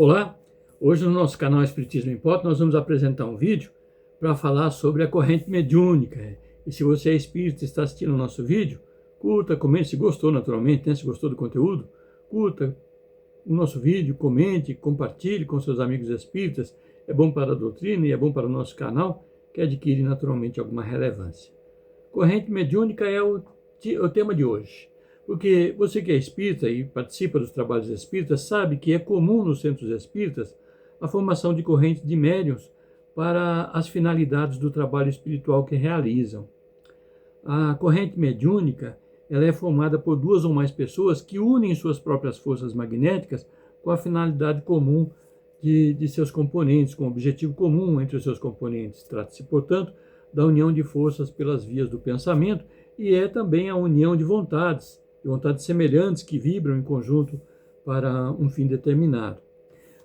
Olá, hoje no nosso canal Espiritismo em Pauta nós vamos apresentar um vídeo para falar sobre a corrente mediúnica. E se você é espírita e está assistindo o nosso vídeo, curta, comente, se gostou naturalmente, né? Se gostou do conteúdo, curta o nosso vídeo, comente, compartilhe com seus amigos espíritas. É bom para a doutrina e é bom para o nosso canal, que adquire naturalmente alguma relevância. Corrente mediúnica é o tema de hoje. Porque você que é espírita e participa dos trabalhos espíritas sabe que é comum nos centros espíritas a formação de correntes de médiuns para as finalidades do trabalho espiritual que realizam. A corrente mediúnica ela é formada por duas ou mais pessoas que unem suas próprias forças magnéticas com a finalidade comum de seus componentes, com o objetivo comum entre os seus componentes. Trata-se, portanto, da união de forças pelas vias do pensamento e é também a união de vontades semelhantes que vibram em conjunto para um fim determinado.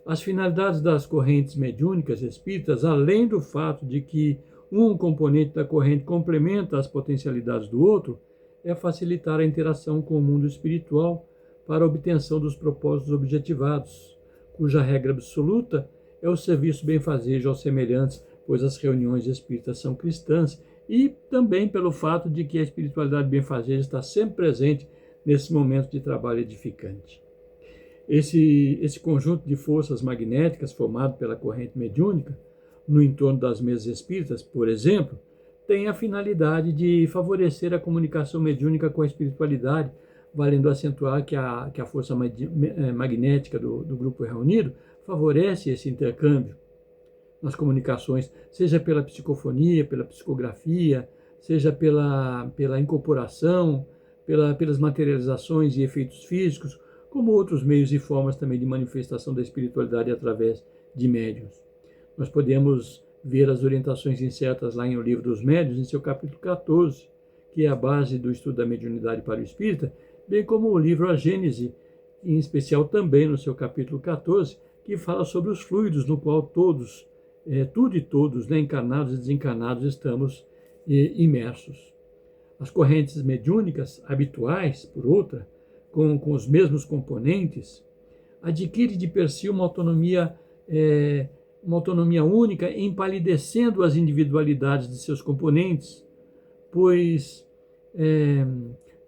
As finalidades das correntes mediúnicas espíritas, além do fato de que um componente da corrente complementa as potencialidades do outro, é facilitar a interação com o mundo espiritual para a obtenção dos propósitos objetivados, cuja regra absoluta é o serviço benfazejo aos semelhantes, pois as reuniões espíritas são cristãs, e também pelo fato de que a espiritualidade benfazeja está sempre presente nesse momento de trabalho edificante. Esse conjunto de forças magnéticas formado pela corrente mediúnica, no entorno das mesas espíritas, por exemplo, tem a finalidade de favorecer a comunicação mediúnica com a espiritualidade, valendo acentuar que a força magnética do grupo reunido favorece esse intercâmbio nas comunicações, seja pela psicofonia, pela psicografia, seja pela incorporação, pelas materializações e efeitos físicos, como outros meios e formas também de manifestação da espiritualidade através de médiuns. Nós podemos ver as orientações incertas lá em O Livro dos Médiuns, em seu capítulo 14, que é a base do estudo da mediunidade para o espírita, bem como o livro A Gênese, em especial também no seu capítulo 14, que fala sobre os fluidos no qual todos, tudo e todos, né, encarnados e desencarnados, estamos imersos. As correntes mediúnicas habituais, por outra, com os mesmos componentes, adquirem de per si uma autonomia única, empalidecendo as individualidades de seus componentes, pois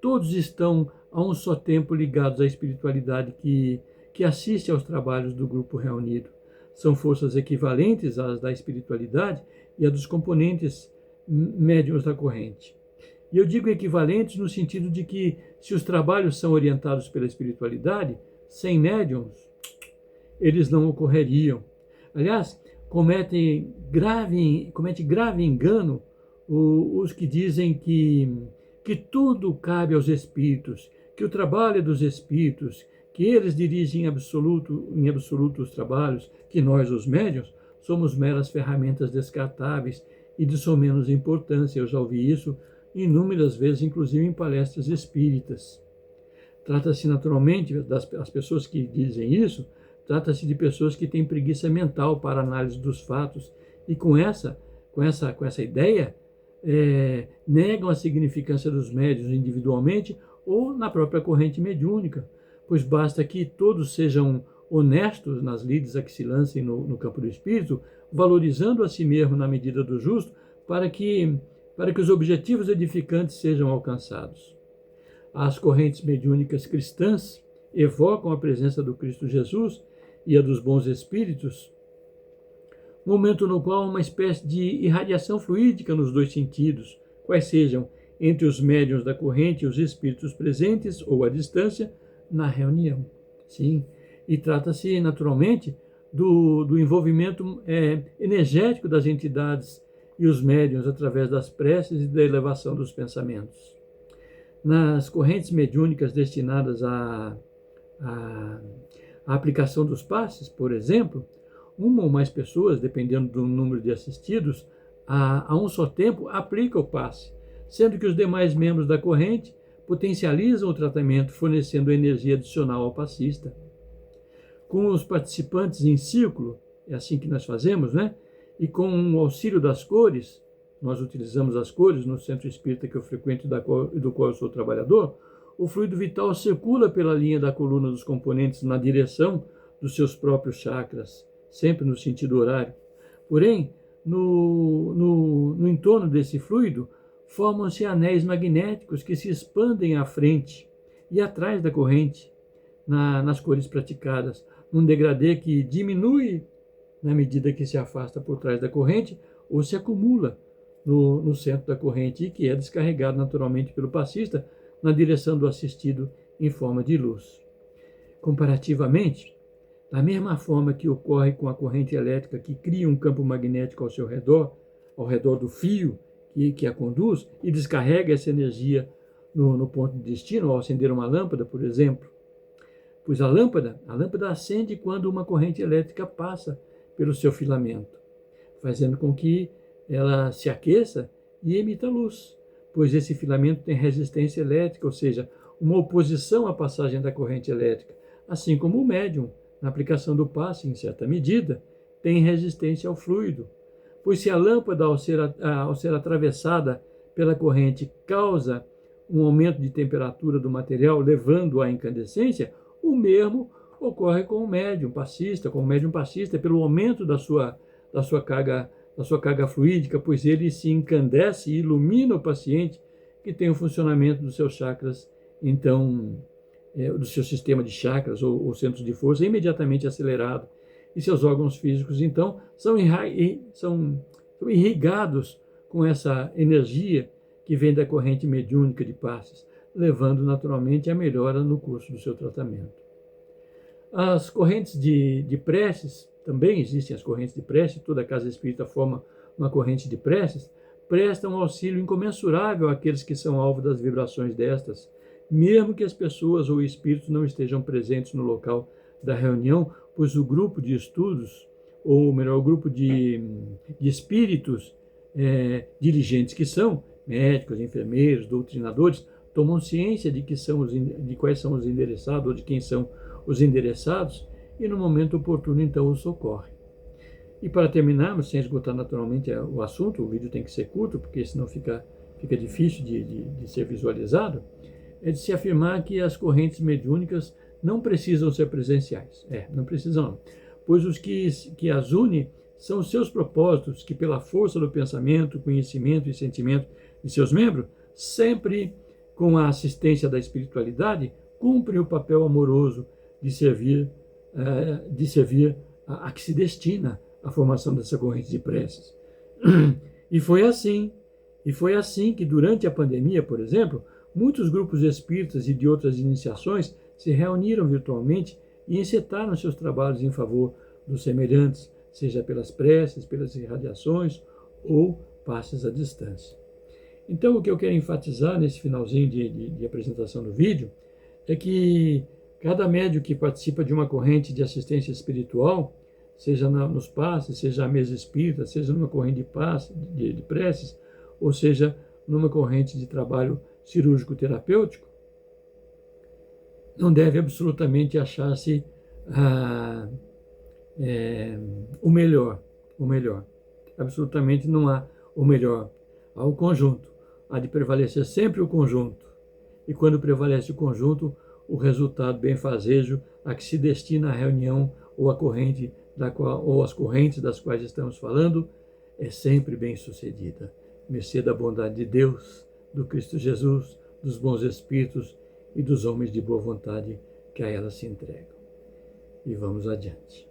todos estão a um só tempo ligados à espiritualidade que assiste aos trabalhos do grupo reunido. São forças equivalentes às da espiritualidade e às dos componentes médiuns da corrente. E eu digo equivalentes no sentido de que, se os trabalhos são orientados pela espiritualidade, sem médiuns, eles não ocorreriam. Aliás, comete grave engano os que dizem que tudo cabe aos espíritos, que o trabalho é dos espíritos, que eles dirigem em absoluto os trabalhos, que nós, os médiuns, somos meras ferramentas descartáveis e de somenos importância. Eu já ouvi isso inúmeras vezes, inclusive em palestras espíritas. Trata-se naturalmente das pessoas que dizem isso, trata-se de pessoas que têm preguiça mental para análise dos fatos e com essa ideia negam a significância dos médiuns individualmente ou na própria corrente mediúnica, pois basta que todos sejam honestos nas lides a que se lancem no campo do espírito, valorizando a si mesmo na medida do justo, para que os objetivos edificantes sejam alcançados. As correntes mediúnicas cristãs evocam a presença do Cristo Jesus e a dos bons espíritos, momento no qual uma espécie de irradiação fluídica nos dois sentidos, quais sejam entre os médiuns da corrente e os espíritos presentes ou à distância na reunião. Sim, e trata-se naturalmente do envolvimento energético das entidades e os médiuns através das preces e da elevação dos pensamentos. Nas correntes mediúnicas destinadas à aplicação dos passes, por exemplo, uma ou mais pessoas, dependendo do número de assistidos, a um só tempo aplica o passe, sendo que os demais membros da corrente potencializam o tratamento, fornecendo energia adicional ao passista. Com os participantes em círculo, é assim que nós fazemos, né? E com o auxílio das cores, nós utilizamos as cores no centro espírita que eu frequento e do qual eu sou trabalhador, o fluido vital circula pela linha da coluna dos componentes na direção dos seus próprios chakras, sempre no sentido horário. Porém, no entorno desse fluido, formam-se anéis magnéticos que se expandem à frente e atrás da corrente, nas cores praticadas, num degradê que diminui na medida que se afasta por trás da corrente ou se acumula no centro da corrente e que é descarregado naturalmente pelo passista na direção do assistido em forma de luz. Comparativamente, da mesma forma que ocorre com a corrente elétrica que cria um campo magnético ao redor do fio que a conduz e descarrega essa energia no ponto de destino, ao acender uma lâmpada, por exemplo. Pois a lâmpada acende quando uma corrente elétrica passa pelo seu filamento, fazendo com que ela se aqueça e emita luz, pois esse filamento tem resistência elétrica, ou seja, uma oposição à passagem da corrente elétrica, assim como o médium, na aplicação do passe, em certa medida, tem resistência ao fluido. Pois se a lâmpada, ao ser atravessada pela corrente, causa um aumento de temperatura do material, levando à incandescência, o mesmo ocorre com o médium passista, pelo aumento da sua carga fluídica, pois ele se encandece e ilumina o paciente que tem o funcionamento dos seus chakras, então, do seu sistema de chakras ou centros de força imediatamente acelerado, e seus órgãos físicos, então, são irrigados com essa energia que vem da corrente mediúnica de passes, levando naturalmente a melhora no curso do seu tratamento. As correntes de preces, também existem as correntes de prece, toda casa espírita forma uma corrente de preces, prestam um auxílio incomensurável àqueles que são alvo das vibrações destas, mesmo que as pessoas ou espíritos não estejam presentes no local da reunião, pois o grupo de estudos, ou melhor, o grupo de espíritos diligentes que são, médicos, enfermeiros, doutrinadores, tomam ciência de quais são os endereçados ou de quem são os endereçados e no momento oportuno então os socorre. E para terminarmos, sem esgotar naturalmente o assunto, o vídeo tem que ser curto, porque senão fica difícil de ser visualizado, é de se afirmar que as correntes mediúnicas não precisam ser presenciais. Não precisam não. Pois os que as unem são os seus propósitos, que pela força do pensamento, conhecimento e sentimento de seus membros, sempre com a assistência da espiritualidade, cumprem o papel amoroso de servir a que se destina a formação dessa corrente de preces. E foi assim que durante a pandemia, por exemplo, muitos grupos espíritas e de outras iniciações se reuniram virtualmente e encetaram seus trabalhos em favor dos semelhantes, seja pelas preces, pelas irradiações ou passes à distância. Então, o que eu quero enfatizar nesse finalzinho de apresentação do vídeo é que cada médium que participa de uma corrente de assistência espiritual, seja nos passes, seja a mesa espírita, seja numa corrente de preces, ou seja numa corrente de trabalho cirúrgico-terapêutico, não deve absolutamente achar-se o melhor. Absolutamente não há o melhor. Há o conjunto. Há de prevalecer sempre o conjunto. E quando prevalece o conjunto, o resultado benfazejo a que se destina a reunião ou a corrente ou as correntes das quais estamos falando é sempre bem sucedida. Mercê da bondade de Deus, do Cristo Jesus, dos bons espíritos e dos homens de boa vontade que a ela se entregam. E vamos adiante.